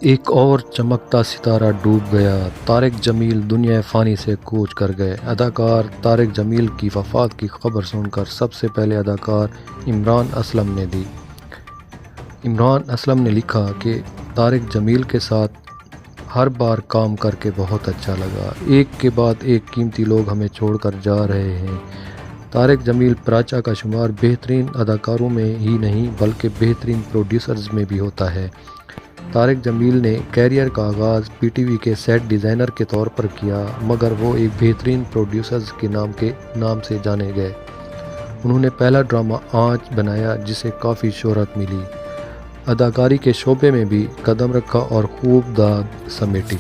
ایک اور چمکتا ستارہ ڈوب گیا، طارق جمیل دنیا فانی سے کوچ کر گئے۔ اداکار طارق جمیل کی وفات کی خبر سن کر سب سے پہلے اداکار عمران اسلم نے دی۔ عمران اسلم نے لکھا کہ طارق جمیل کے ساتھ ہر بار کام کر کے بہت اچھا لگا، ایک کے بعد ایک قیمتی لوگ ہمیں چھوڑ کر جا رہے ہیں۔ طارق جمیل پراچا کا شمار بہترین اداکاروں میں ہی نہیں بلکہ بہترین پروڈیوسرز میں بھی ہوتا ہے۔ طارق جمیل نے کیریئر کا آغاز پی ٹی وی کے سیٹ ڈیزائنر کے طور پر کیا، مگر وہ ایک بہترین پروڈیوسرز کے نام سے جانے گئے۔ انہوں نے پہلا ڈرامہ آنچ بنایا جسے کافی شہرت ملی۔ اداکاری کے شعبے میں بھی قدم رکھا اور خوب داد سمیٹی۔